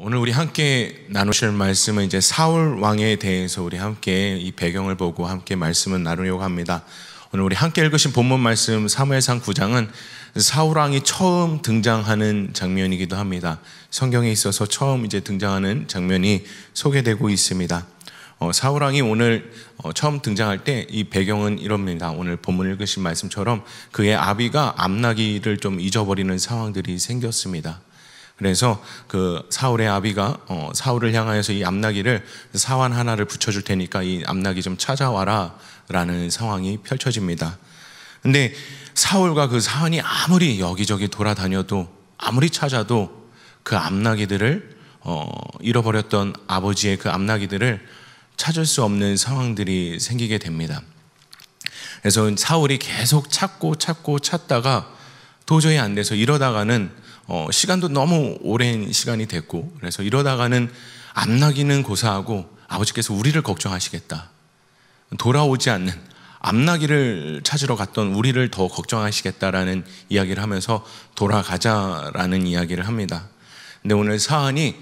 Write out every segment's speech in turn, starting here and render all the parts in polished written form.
오늘 우리 함께 나누실 말씀은 이제 사울 왕에 대해서 우리 함께 이 배경을 보고 함께 말씀을 나누려고 합니다. 오늘 우리 함께 읽으신 본문 말씀 사무엘상 9장은 사울 왕이 처음 등장하는 장면이기도 합니다. 성경에 있어서 처음 이제 등장하는 장면이 소개되고 있습니다. 사울 왕이 오늘 처음 등장할 때 이 배경은 이럽니다. 오늘 본문 읽으신 말씀처럼 그의 아비가 암나기를 좀 잊어버리는 상황들이 생겼습니다. 그래서 그 사울의 아비가 사울을 향하여서 이 암나기를 사환 하나를 붙여줄 테니까 이 암나기 좀 찾아와라 라는 상황이 펼쳐집니다. 근데 사울과 그 사환이 아무리 여기저기 돌아다녀도 아무리 찾아도 그 암나기들을 잃어버렸던 아버지의 그 암나기들을 찾을 수 없는 상황들이 생기게 됩니다. 그래서 사울이 계속 찾다가 도저히 안 돼서 이러다가는 시간도 너무 오랜 시간이 됐고, 그래서 이러다가는 암나기는 고사하고 아버지께서 우리를 걱정하시겠다, 돌아오지 않는 암나기를 찾으러 갔던 우리를 더 걱정하시겠다라는 이야기를 하면서 돌아가자라는 이야기를 합니다. 근데 오늘 사안이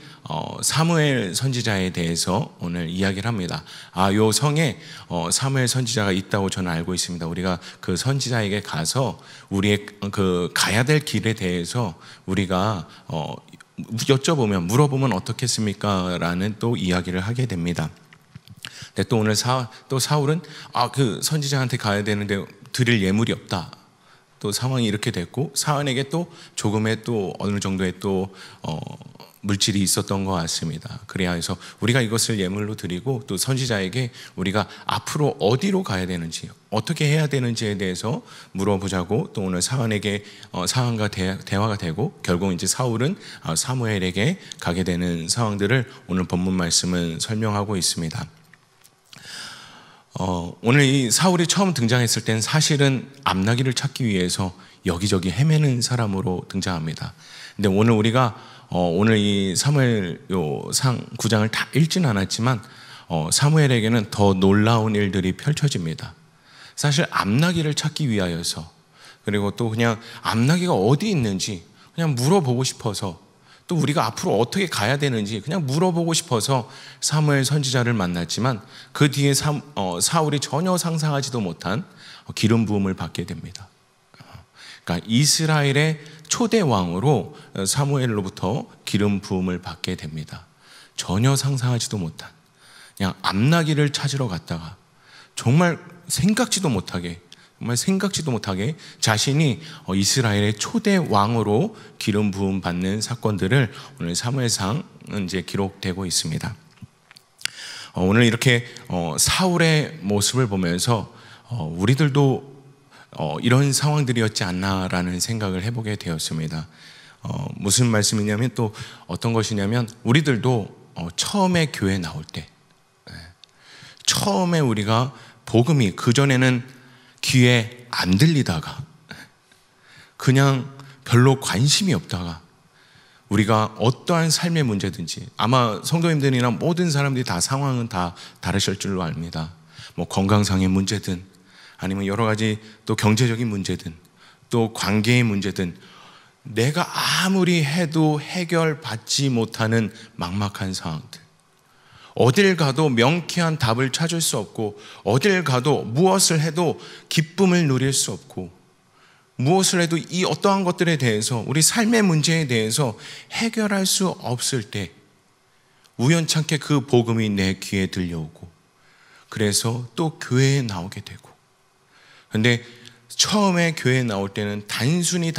사무엘 선지자에 대해서 오늘 이야기를 합니다. 요 성에 사무엘 선지자가 있다고 저는 알고 있습니다. 우리가 그 선지자에게 가서 우리의 그 가야 될 길에 대해서 우리가 물어보면 어떻겠습니까? 라는 또 이야기를 하게 됩니다. 근데 또 오늘 또 사울은 그 선지자한테 가야 되는데 드릴 예물이 없다. 또 상황이 이렇게 됐고 사안에게 또 조금의 또 어느 정도의 또 물질이 있었던 것 같습니다. 그래야 해서 우리가 이것을 예물로 드리고 또 선지자에게 우리가 앞으로 어디로 가야 되는지 어떻게 해야 되는지에 대해서 물어보자고 또 오늘 사안에게 사안과 대화가 되고 결국 이제 사울은 사무엘에게 가게 되는 상황들을 오늘 본문 말씀은 설명하고 있습니다. 오늘 이 사울이 처음 등장했을 때는 사실은 암나기를 찾기 위해서 여기저기 헤매는 사람으로 등장합니다. 근데 오늘 우리가 오늘 이 사무엘상 9장을 다 읽지는 않았지만 사무엘에게는 더 놀라운 일들이 펼쳐집니다. 사실 암나기를 찾기 위하여서, 그리고 또 그냥 암나기가 어디 있는지 그냥 물어보고 싶어서, 또 우리가 앞으로 어떻게 가야 되는지 그냥 물어보고 싶어서 사무엘 선지자를 만났지만 그 뒤에 사울이 전혀 상상하지도 못한 기름 부음을 받게 됩니다. 그러니까 이스라엘의 초대 왕으로 사무엘로부터 기름 부음을 받게 됩니다. 전혀 상상하지도 못한, 그냥 암나기를 찾으러 갔다가 정말 생각지도 못하게 자신이 이스라엘의 초대 왕으로 기름 부음 받는 사건들을 오늘 사무엘상은 이제 기록되고 있습니다. 오늘 이렇게 사울의 모습을 보면서 우리들도 이런 상황들이었지 않나라는 생각을 해보게 되었습니다. 무슨 말씀이냐면 또 어떤 것이냐면 우리들도 처음에 교회 나올 때, 처음에 우리가 복음이 그전에는 귀에 안 들리다가 그냥 별로 관심이 없다가 우리가 어떠한 삶의 문제든지, 아마 성도님들이나 모든 사람들이 다 상황은 다 다르실 줄로 압니다. 뭐 건강상의 문제든 아니면 여러 가지 또 경제적인 문제든 또 관계의 문제든 내가 아무리 해도 해결받지 못하는 막막한 상황들, 어딜 가도 명쾌한 답을 찾을 수 없고 어딜 가도 무엇을 해도 기쁨을 누릴 수 없고 무엇을 해도 이 어떠한 것들에 대해서 우리 삶의 문제에 대해서 해결할 수 없을 때 우연찮게 그 복음이 내 귀에 들려오고 그래서 또 교회에 나오게 되고, 근데 처음에 교회에 나올 때는 단순히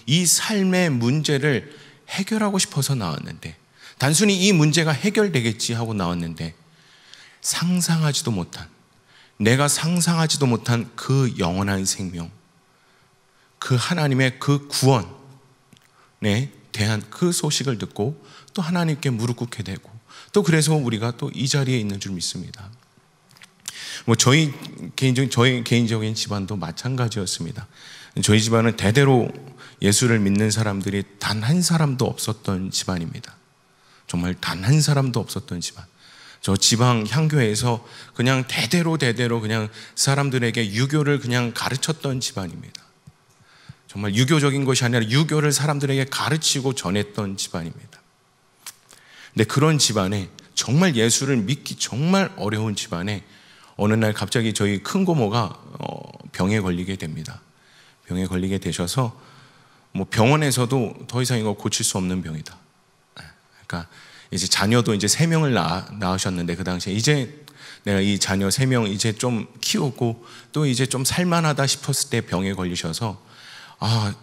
이 삶의 문제를 해결하고 싶어서 나왔는데, 단순히 이 문제가 해결되겠지 하고 나왔는데 내가 상상하지도 못한 그 영원한 생명, 그 하나님의 그 구원에 대한 그 소식을 듣고 또 하나님께 무릎 꿇게 되고, 또 그래서 우리가 또 이 자리에 있는 줄 믿습니다. 저희 개인적인 집안도 마찬가지였습니다. 저희 집안은 대대로 예수를 믿는 사람들이 단 한 사람도 없었던 집안입니다. 정말 단 한 사람도 없었던 집안. 저 지방 향교에서 그냥 대대로 그냥 사람들에게 유교를 그냥 가르쳤던 집안입니다. 정말 유교적인 것이 아니라 유교를 사람들에게 가르치고 전했던 집안입니다. 근데 그런 집안에, 정말 예수를 믿기 정말 어려운 집안에 어느 날 갑자기 저희 큰 고모가 병에 걸리게 됩니다. 병에 걸리게 되셔서 뭐 병원에서도 더 이상 이거 고칠 수 없는 병이다. 그러니까 이제 자녀도 이제 3명을 낳으셨는데, 그 당시에 이제 내가 이 자녀 3명 이제 좀 키우고 또 이제 좀 살만하다 싶었을 때 병에 걸리셔서, 아,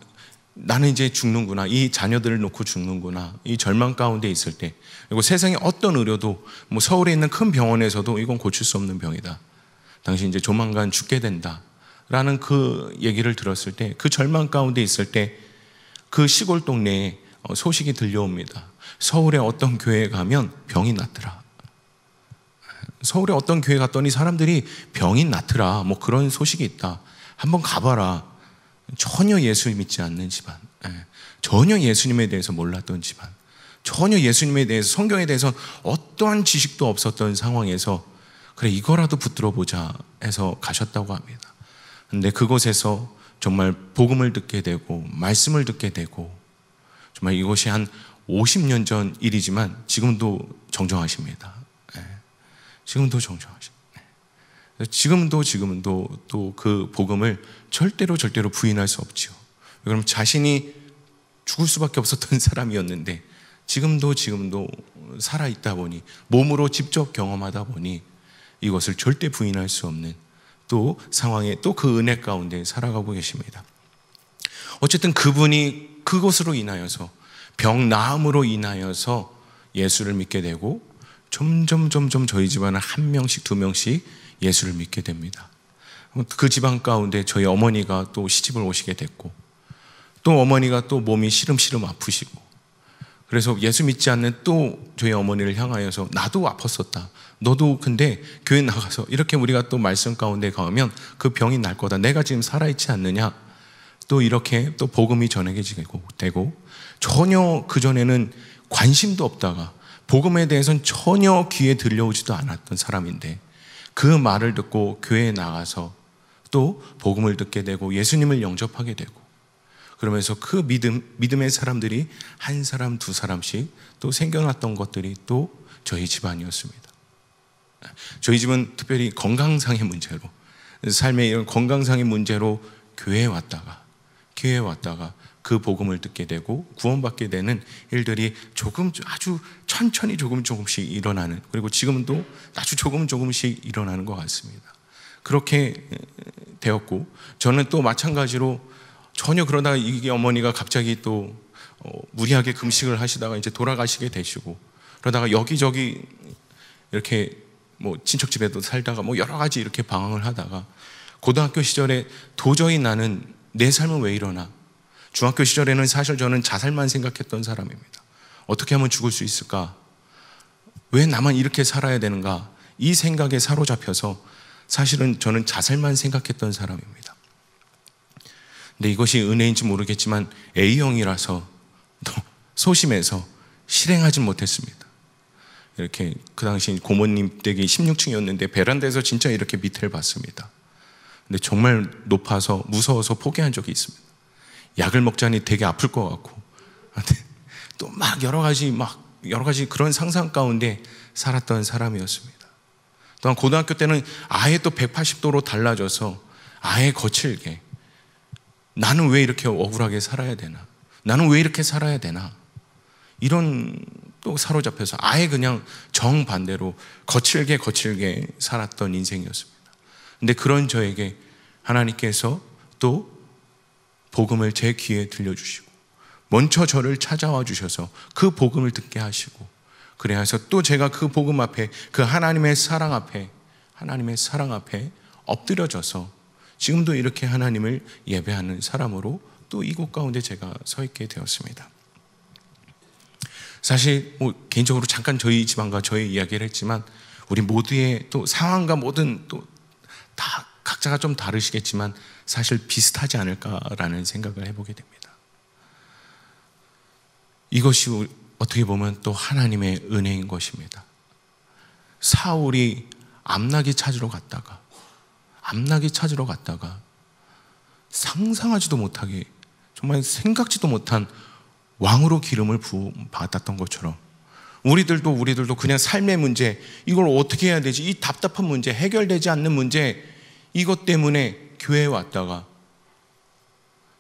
나는 이제 죽는구나, 이 자녀들을 놓고 죽는구나, 이 절망 가운데 있을 때, 그리고 세상에 어떤 의료도, 뭐 서울에 있는 큰 병원에서도 이건 고칠 수 없는 병이다, 당신 이제 조만간 죽게 된다 라는 그 얘기를 들었을 때, 그 절망 가운데 있을 때 그 시골 동네에 소식이 들려옵니다. 서울에 어떤 교회에 가면 병이 낫더라. 서울에 어떤 교회 갔더니 사람들이 병이 낫더라, 뭐 그런 소식이 있다, 한번 가봐라. 전혀 예수 믿지 않는 집안, 전혀 예수님에 대해서 몰랐던 집안, 전혀 예수님에 대해서, 성경에 대해서 어떠한 지식도 없었던 상황에서 그래 이거라도 붙들어 보자 해서 가셨다고 합니다. 근데 그곳에서 정말 복음을 듣게 되고 말씀을 듣게 되고, 정말 이것이 한 50년 전 일이지만 지금도 정정하십니다. 지금도 정정하십니다. 지금도 또 그 복음을 절대로 부인할 수 없지요. 그럼 자신이 죽을 수밖에 없었던 사람이었는데 지금도 살아있다 보니, 몸으로 직접 경험하다 보니 이것을 절대 부인할 수 없는 또 상황에, 또 그 은혜 가운데 살아가고 계십니다. 어쨌든 그분이 그것으로 인하여서, 병 나음으로 인하여서 예수를 믿게 되고, 점점 저희 집안은 1명씩 2명씩 예수를 믿게 됩니다. 그 집안 가운데 저희 어머니가 또 시집을 오시게 됐고, 또 어머니가 또 몸이 시름시름 아프시고, 그래서 예수 믿지 않는 또 저희 어머니를 향하여서 나도 아팠었다, 너도 근데 교회 나가서 이렇게 우리가 또 말씀 가운데 가면 그 병이 날 거다, 내가 지금 살아있지 않느냐, 또 이렇게 또 복음이 전해지게 되고, 전혀 그전에는 관심도 없다가 복음에 대해서는 전혀 귀에 들려오지도 않았던 사람인데 그 말을 듣고 교회에 나가서 또 복음을 듣게 되고 예수님을 영접하게 되고, 그러면서 그 믿음의 사람들이 한 사람 2사람씩 또 생겨났던 것들이 또 저희 집안이었습니다. 저희 집은 특별히 건강상의 문제로, 삶의 이런 건강상의 문제로 교회에 왔다가 그 복음을 듣게 되고 구원받게 되는 일들이 아주 천천히 조금씩 일어나는, 그리고 지금은 또 아주 조금씩 일어나는 것 같습니다. 그렇게 되었고, 저는 또 마찬가지로 전혀 그러다가 이게 어머니가 갑자기 또 무리하게 금식을 하시다가 이제 돌아가시게 되시고, 그러다가 여기저기 이렇게 뭐 친척집에도 살다가 뭐 여러 가지 이렇게 방황을 하다가, 고등학교 시절에 도저히 나는 내 삶은 왜 이러나, 중학교 시절에는 사실 저는 자살만 생각했던 사람입니다. 어떻게 하면 죽을 수 있을까, 왜 나만 이렇게 살아야 되는가, 이 생각에 사로잡혀서 사실은 저는 자살만 생각했던 사람입니다. 근데 이것이 은혜인지 모르겠지만 A형이라서 또 소심해서 실행하지 못했습니다. 이렇게 그 당시 고모님 댁이 16층이었는데 베란다에서 진짜 이렇게 밑을 봤습니다. 근데 정말 높아서 무서워서 포기한 적이 있습니다. 약을 먹자니 되게 아플 것 같고, 또 막 여러 가지 그런 상상 가운데 살았던 사람이었습니다. 또한 고등학교 때는 아예 또 180도로 달라져서 아예 거칠게, 나는 왜 이렇게 억울하게 살아야 되나, 나는 왜 이렇게 살아야 되나, 이런 또 사로잡혀서 아예 그냥 정반대로 거칠게 살았던 인생이었습니다. 근데 그런 저에게 하나님께서 또 복음을 제 귀에 들려주시고 먼저 저를 찾아와 주셔서 그 복음을 듣게 하시고, 그래서 또 제가 그 복음 앞에, 그 하나님의 사랑 앞에 엎드려져서 지금도 이렇게 하나님을 예배하는 사람으로 또 이곳 가운데 제가 서 있게 되었습니다. 사실 뭐 개인적으로 잠깐 저희 집안과 저희 이야기를 했지만, 우리 모두의 또 상황과 모든 또 다 각자가 좀 다르시겠지만 사실 비슷하지 않을까라는 생각을 해보게 됩니다. 이것이 어떻게 보면 또 하나님의 은혜인 것입니다. 사울이 암나기 찾으러 갔다가 상상하지도 못하게, 정말 생각지도 못한 왕으로 기름을 받았던 것처럼 우리들도 그냥 삶의 문제, 이걸 어떻게 해야 되지? 이 답답한 문제, 해결되지 않는 문제, 이것 때문에 교회에 왔다가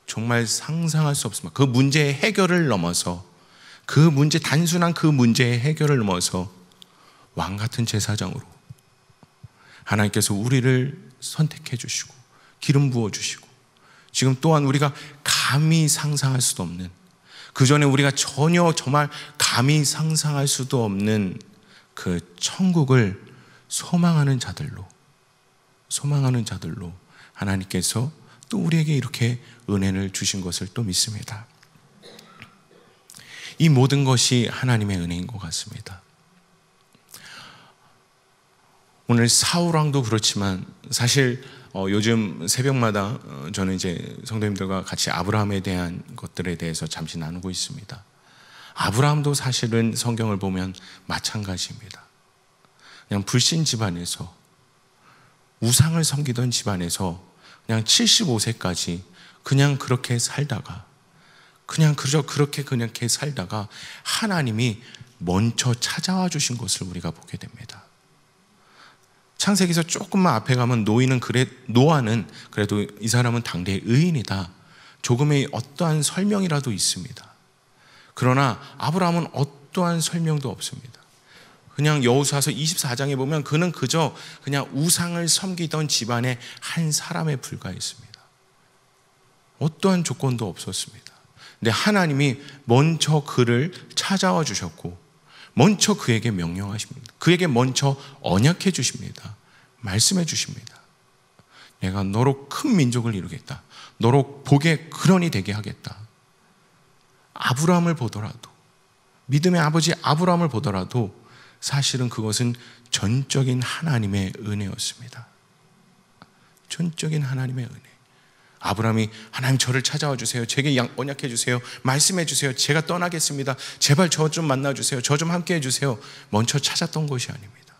정말 상상할 수 없습니다. 그 문제의 해결을 넘어서, 단순한 그 문제의 해결을 넘어서 왕 같은 제사장으로 하나님께서 우리를 선택해 주시고 기름 부어 주시고, 지금 또한 우리가 감히 상상할 수도 없는, 그전에 우리가 전혀 정말 감히 상상할 수도 없는 그 천국을 소망하는 자들로 하나님께서 또 우리에게 이렇게 은혜를 주신 것을 또 믿습니다. 이 모든 것이 하나님의 은혜인 것 같습니다. 오늘 사울왕도 그렇지만 사실 요즘 새벽마다 저는 이제 성도님들과 같이 아브라함에 대한 것들에 대해서 잠시 나누고 있습니다. 아브라함도 사실은 성경을 보면 마찬가지입니다. 그냥 불신 집안에서, 우상을 섬기던 집안에서 그냥 75세까지 그냥 그렇게 살다가, 그렇게 살다가 하나님이 먼저 찾아와 주신 것을 우리가 보게 됩니다. 창세기에서 조금만 앞에 가면 노아는 그래도 이 사람은 당대의 의인이다, 조금의 어떠한 설명이라도 있습니다. 그러나 아브라함은 어떠한 설명도 없습니다. 그냥 여호수아서 24장에 보면 그는 그저 그냥 우상을 섬기던 집안의 한 사람에 불과했습니다. 어떠한 조건도 없었습니다. 근데 하나님이 먼저 그를 찾아와 주셨고, 먼저 그에게 명령하십니다. 그에게 먼저 언약해 주십니다. 말씀해 주십니다. 내가 너로 큰 민족을 이루겠다. 너로 복의 근원이 되게 하겠다. 아브라함을 보더라도, 믿음의 아버지 아브라함을 보더라도 사실은 그것은 전적인 하나님의 은혜였습니다. 전적인 하나님의 은혜. 아브라함이 하나님 저를 찾아와 주세요. 제게 언약해 주세요. 말씀해 주세요. 제가 떠나겠습니다. 제발 저 좀 만나 주세요. 저 좀 함께 해 주세요. 먼저 찾았던 것이 아닙니다.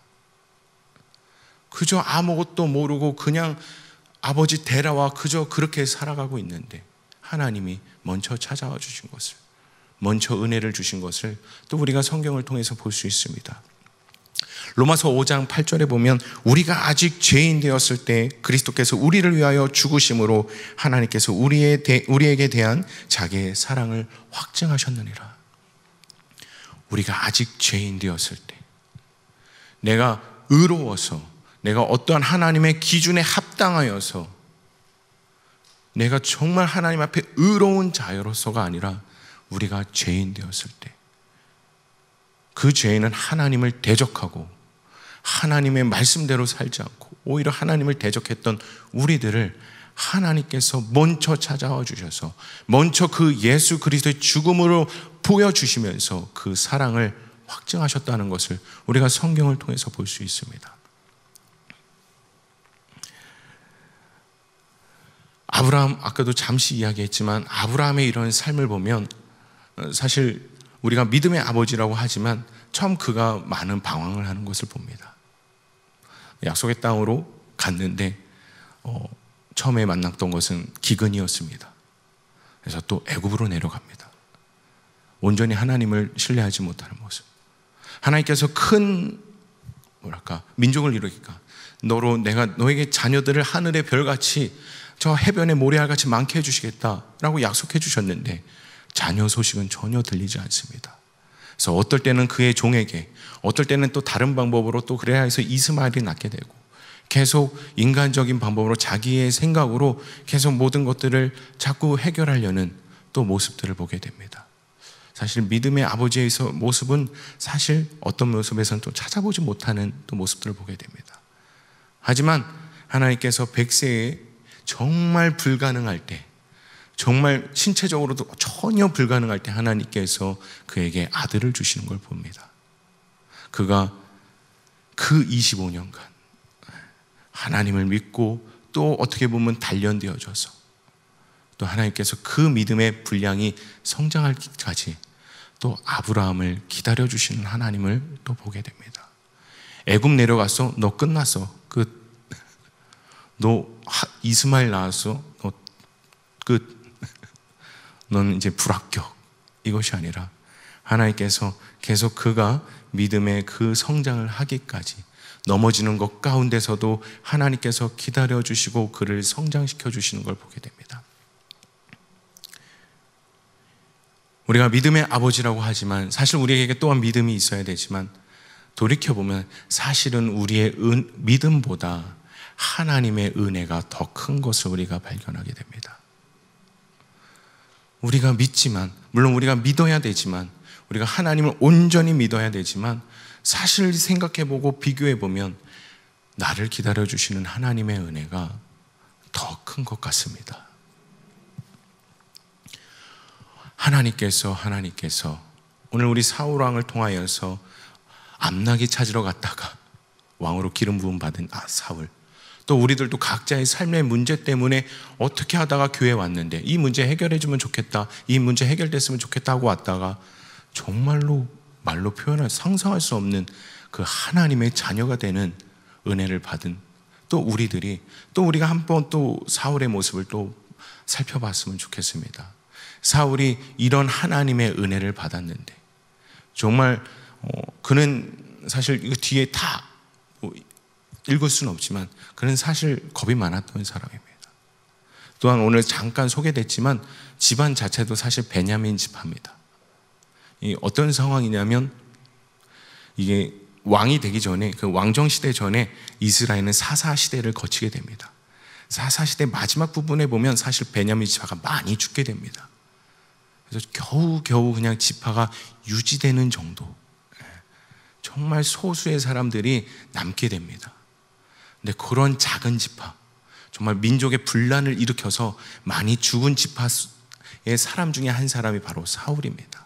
그저 아무것도 모르고 그냥 아버지 데라와 그저 그렇게 살아가고 있는데 하나님이 먼저 찾아와 주신 것을, 먼저 은혜를 주신 것을 또 우리가 성경을 통해서 볼 수 있습니다. 로마서 5장 8절에 보면 우리가 아직 죄인 되었을 때 그리스도께서 우리를 위하여 죽으심으로 하나님께서 우리에게 대한 자기의 사랑을 확증하셨느니라. 우리가 아직 죄인 되었을 때, 내가 의로워서, 내가 어떠한 하나님의 기준에 합당하여서, 내가 정말 하나님 앞에 의로운 자로서가 아니라 우리가 죄인 되었을 때, 그 죄인은 하나님을 대적하고 하나님의 말씀대로 살지 않고 오히려 하나님을 대적했던 우리들을 하나님께서 먼저 찾아와 주셔서 먼저 그 예수 그리스도의 죽음으로 보여주시면서 그 사랑을 확증하셨다는 것을 우리가 성경을 통해서 볼 수 있습니다. 아브라함, 아까도 잠시 이야기했지만 아브라함의 이런 삶을 보면 사실 우리가 믿음의 아버지라고 하지만 처음 그가 많은 방황을 하는 것을 봅니다. 약속의 땅으로 갔는데 처음에 만났던 것은 기근이었습니다. 그래서 또 애굽으로 내려갑니다. 온전히 하나님을 신뢰하지 못하는 모습. 하나님께서 큰 민족을 이루니까 내가 너에게 자녀들을 하늘의 별같이 저 해변의 모래알같이 많게 해주시겠다라고 약속해 주셨는데 자녀 소식은 전혀 들리지 않습니다. 그래서 어떨 때는 그의 종에게, 어떨 때는 또 다른 방법으로 또 그래야 해서 이스마엘이 낳게 되고 계속 인간적인 방법으로 자기의 생각으로 계속 모든 것들을 자꾸 해결하려는 또 모습들을 보게 됩니다. 사실 믿음의 아버지의 모습은 사실 어떤 모습에서는 또 찾아보지 못하는 또 모습들을 보게 됩니다. 하지만 하나님께서 100세에 정말 불가능할 때, 정말 신체적으로도 전혀 불가능할 때 하나님께서 그에게 아들을 주시는 걸 봅니다. 그가 그 25년간 하나님을 믿고 또 어떻게 보면 단련되어져서 또 하나님께서 그 믿음의 분량이 성장하기까지 또 아브라함을 기다려주시는 하나님을 또 보게 됩니다. 애굽 내려갔어? 너 끝났어. 끝. 너 이스마엘 낳았어? 너 끝. 너는 이제 불합격. 이것이 아니라 하나님께서 계속 그가 믿음의 그 성장을 하기까지 넘어지는 것 가운데서도 하나님께서 기다려주시고 그를 성장시켜 주시는 걸 보게 됩니다. 우리가 믿음의 아버지라고 하지만 사실 우리에게 또한 믿음이 있어야 되지만 돌이켜보면 사실은 우리의 믿음보다 하나님의 은혜가 더 큰 것을 우리가 발견하게 됩니다. 우리가 믿지만, 물론 우리가 믿어야 되지만, 우리가 하나님을 온전히 믿어야 되지만 사실 생각해보고 비교해보면 나를 기다려주시는 하나님의 은혜가 더 큰 것 같습니다. 하나님께서 오늘 우리 사울 왕을 통하여서 암나기 찾으러 갔다가 왕으로 기름 부음 받은 사울, 또 우리들도 각자의 삶의 문제 때문에 어떻게 하다가 교회에 왔는데 이 문제 해결해주면 좋겠다, 이 문제 해결됐으면 좋겠다 하고 왔다가 정말로 말로 표현할, 상상할 수 없는 그 하나님의 자녀가 되는 은혜를 받은 또 우리들이, 또 우리가 한번 또 사울의 모습을 또 살펴봤으면 좋겠습니다. 사울이 이런 하나님의 은혜를 받았는데 정말 그는 사실 이거 뒤에 다 읽을 수는 없지만 그는 사실 겁이 많았던 사람입니다. 또한 오늘 잠깐 소개됐지만 집안 자체도 사실 베냐민 지파입니다. 어떤 상황이냐면 이게 왕이 되기 전에, 그 왕정시대 전에 이스라엘은 사사시대를 거치게 됩니다. 사사시대 마지막 부분에 보면 사실 베냐민 지파가 많이 죽게 됩니다. 그래서 겨우 그냥 지파가 유지되는 정도, 정말 소수의 사람들이 남게 됩니다. 근데 그런 작은 지파, 정말 민족의 분란을 일으켜서 많이 죽은 지파의 사람 중에 한 사람이 바로 사울입니다.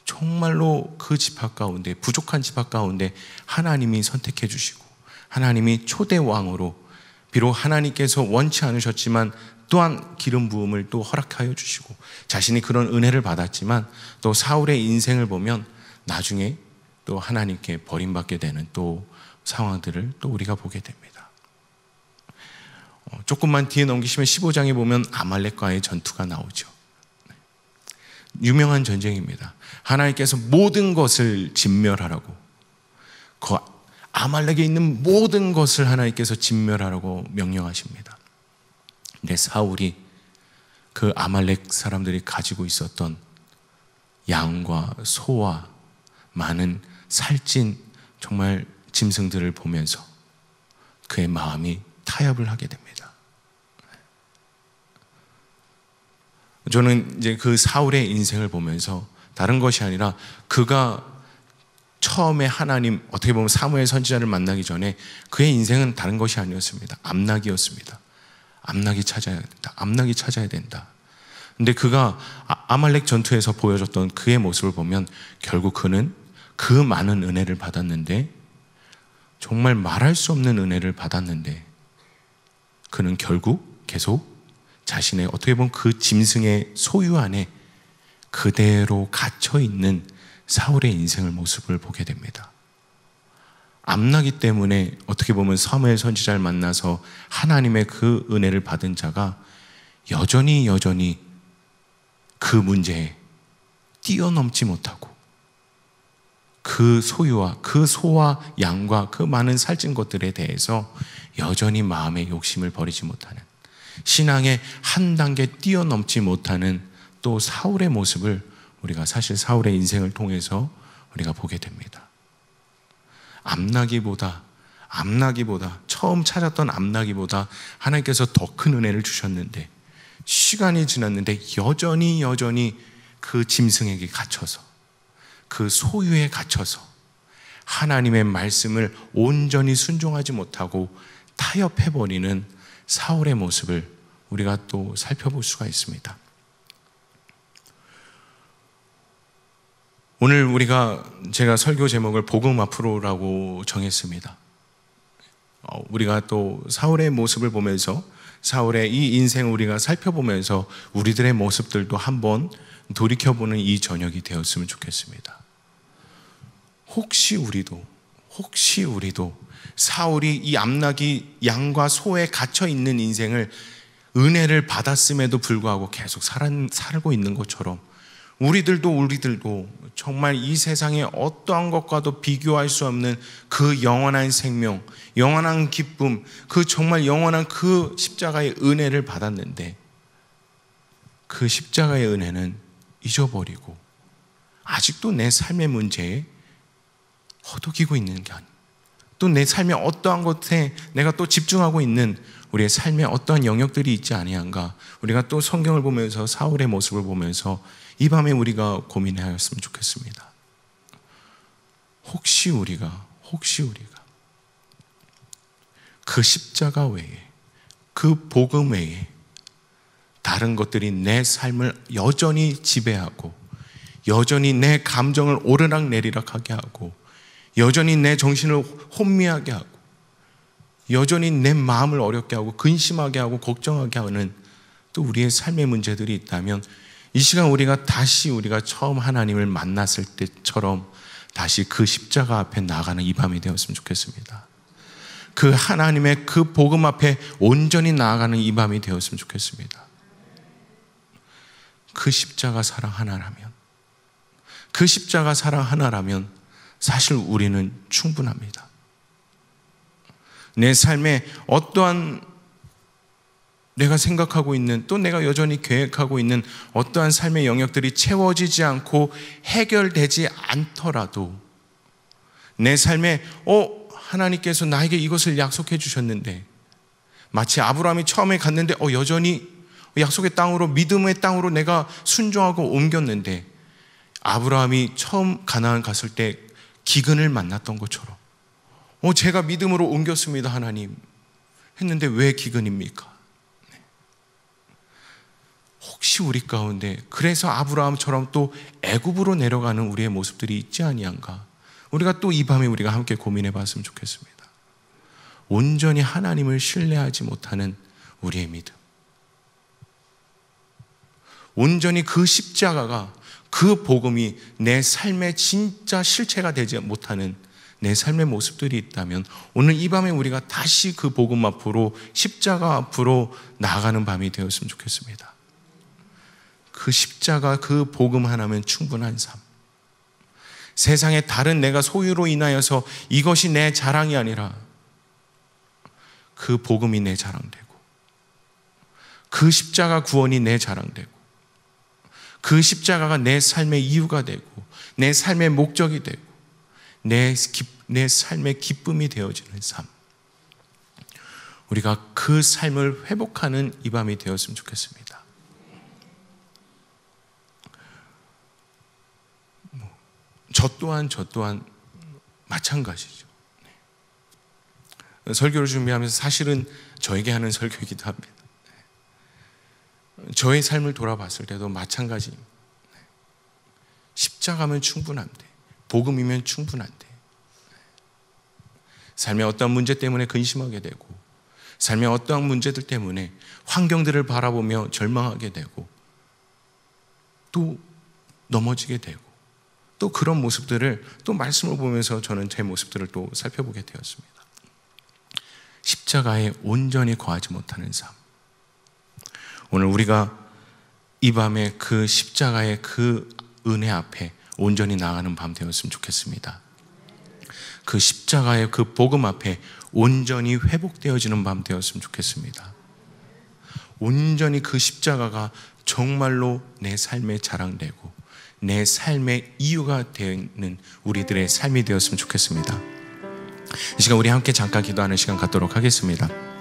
정말로 그 지파 가운데, 부족한 지파 가운데 하나님이 선택해 주시고 하나님이 초대 왕으로, 비록 하나님께서 원치 않으셨지만 또한 기름 부음을 또 허락하여 주시고 자신이 그런 은혜를 받았지만 또 사울의 인생을 보면 나중에 또 하나님께 버림받게 되는 또 상황들을 또 우리가 보게 됩니다. 조금만 뒤에 넘기시면 15장에 보면 아말렉과의 전투가 나오죠. 유명한 전쟁입니다. 하나님께서 모든 것을 진멸하라고, 그 아말렉에 있는 모든 것을 하나님께서 진멸하라고 명령하십니다. 근데 사울이 그 아말렉 사람들이 가지고 있었던 양과 소와 많은 살찐 정말 짐승들을 보면서 그의 마음이 타협을 하게 됩니다. 저는 이제 그 사울의 인생을 보면서 다른 것이 아니라 그가 처음에 하나님, 어떻게 보면 사무엘 선지자를 만나기 전에 그의 인생은 다른 것이 아니었습니다. 암나기였습니다. 암나기 찾아야 된다. 암나기 찾아야 된다. 근데 그가 아말렉 전투에서 보여줬던 그의 모습을 보면 결국 그는 그 많은 은혜를 받았는데, 정말 말할 수 없는 은혜를 받았는데 그는 결국 계속 자신의, 어떻게 보면 그 짐승의 소유 안에 그대로 갇혀있는 사울의 인생을 모습을 보게 됩니다. 암나기 때문에 어떻게 보면 사무엘 선지자를 만나서 하나님의 그 은혜를 받은 자가 여전히 그 문제에 뛰어넘지 못하고 그 소유와 그 소와 양과 그 많은 살찐 것들에 대해서 여전히 마음의 욕심을 버리지 못하는, 신앙의 한 단계 뛰어넘지 못하는 또 사울의 모습을 우리가 사실 사울의 인생을 통해서 우리가 보게 됩니다. 암나기보다 처음 찾았던 암나기보다 하나님께서 더 큰 은혜를 주셨는데 시간이 지났는데 여전히 그 짐승에게 갇혀서, 그 소유에 갇혀서 하나님의 말씀을 온전히 순종하지 못하고 타협해버리는 사울의 모습을 우리가 또 살펴볼 수가 있습니다. 오늘 제가 설교 제목을 복음 앞으로라고 정했습니다. 우리가 또 사울의 모습을 보면서, 사울의 이 인생을 우리가 살펴보면서 우리들의 모습들도 한번 돌이켜보는 이 저녁이 되었으면 좋겠습니다. 혹시 우리도 사울이 이 암나기 양과 소에 갇혀 있는 인생을 은혜를 받았음에도 불구하고 계속 살고 있는 것처럼 우리들도 정말 이 세상의 어떠한 것과도 비교할 수 없는 그 영원한 생명, 영원한 기쁨, 그 정말 영원한 그 십자가의 은혜를 받았는데 그 십자가의 은혜는 잊어버리고 아직도 내 삶의 문제에 허덕이고 있는 게 아니에요. 또 내 삶의 어떠한 것에 내가 또 집중하고 있는 우리의 삶의 어떠한 영역들이 있지 아니한가. 우리가 또 성경을 보면서 사울의 모습을 보면서 이 밤에 우리가 고민하였으면 좋겠습니다. 혹시 우리가 그 십자가 외에, 그 복음 외에 다른 것들이 내 삶을 여전히 지배하고 여전히 내 감정을 오르락내리락하게 하고 여전히 내 정신을 혼미하게 하고 여전히 내 마음을 어렵게 하고 근심하게 하고 걱정하게 하는 또 우리의 삶의 문제들이 있다면 이 시간 우리가 처음 하나님을 만났을 때처럼 다시 그 십자가 앞에 나가는 이 밤이 되었으면 좋겠습니다. 그 하나님의 그 복음 앞에 온전히 나아가는 이 밤이 되었으면 좋겠습니다. 그 십자가 사랑 하나라면 사실 우리는 충분합니다. 내 삶에 어떠한 내가 생각하고 있는 또 내가 여전히 계획하고 있는 어떠한 삶의 영역들이 채워지지 않고 해결되지 않더라도 내 삶에 하나님께서 나에게 이것을 약속해 주셨는데 마치 아브라함이 처음에 갔는데 여전히 약속의 땅으로 믿음의 땅으로 내가 순종하고 옮겼는데 아브라함이 처음 가나안 갔을 때 기근을 만났던 것처럼 제가 믿음으로 옮겼습니다 하나님 했는데 왜 기근입니까? 혹시 우리 가운데 그래서 아브라함처럼 또 애굽으로 내려가는 우리의 모습들이 있지 아니한가? 우리가 또 이 밤에 우리가 함께 고민해 봤으면 좋겠습니다. 온전히 하나님을 신뢰하지 못하는 우리의 믿음, 온전히 그 십자가가 그 복음이 내 삶의 진짜 실체가 되지 못하는 내 삶의 모습들이 있다면 오늘 이 밤에 우리가 다시 그 복음 앞으로 십자가 앞으로 나아가는 밤이 되었으면 좋겠습니다. 그 십자가 그 복음 하나면 충분한 삶, 세상의 다른 내가 소유로 인하여서 이것이 내 자랑이 아니라 그 복음이 내 자랑되고 그 십자가 구원이 내 자랑되고 그 십자가가 내 삶의 이유가 되고 내 삶의 목적이 되고 내 삶의 기쁨이 되어지는 삶, 우리가 그 삶을 회복하는 이 밤이 되었으면 좋겠습니다. 저 또한 마찬가지죠. 설교를 준비하면서 사실은 저에게 하는 설교이기도 합니다. 저의 삶을 돌아봤을 때도 마찬가지입니다. 십자가면 충분한데, 복음이면 충분한데, 삶의 어떤 문제 때문에 근심하게 되고, 삶의 어떠한 문제들 때문에 환경들을 바라보며 절망하게 되고, 또 넘어지게 되고, 또 그런 모습들을 또 말씀을 보면서 저는 제 모습들을 또 살펴보게 되었습니다. 십자가에 온전히 거하지 못하는 삶. 오늘 우리가 이 밤에 그 십자가의 그 은혜 앞에 온전히 나아가는 밤 되었으면 좋겠습니다. 그 십자가의 그 복음 앞에 온전히 회복되어지는 밤 되었으면 좋겠습니다. 온전히 그 십자가가 정말로 내 삶에 자랑되고 내 삶의 이유가 되는 우리들의 삶이 되었으면 좋겠습니다. 이 시간 우리 함께 잠깐 기도하는 시간 갖도록 하겠습니다.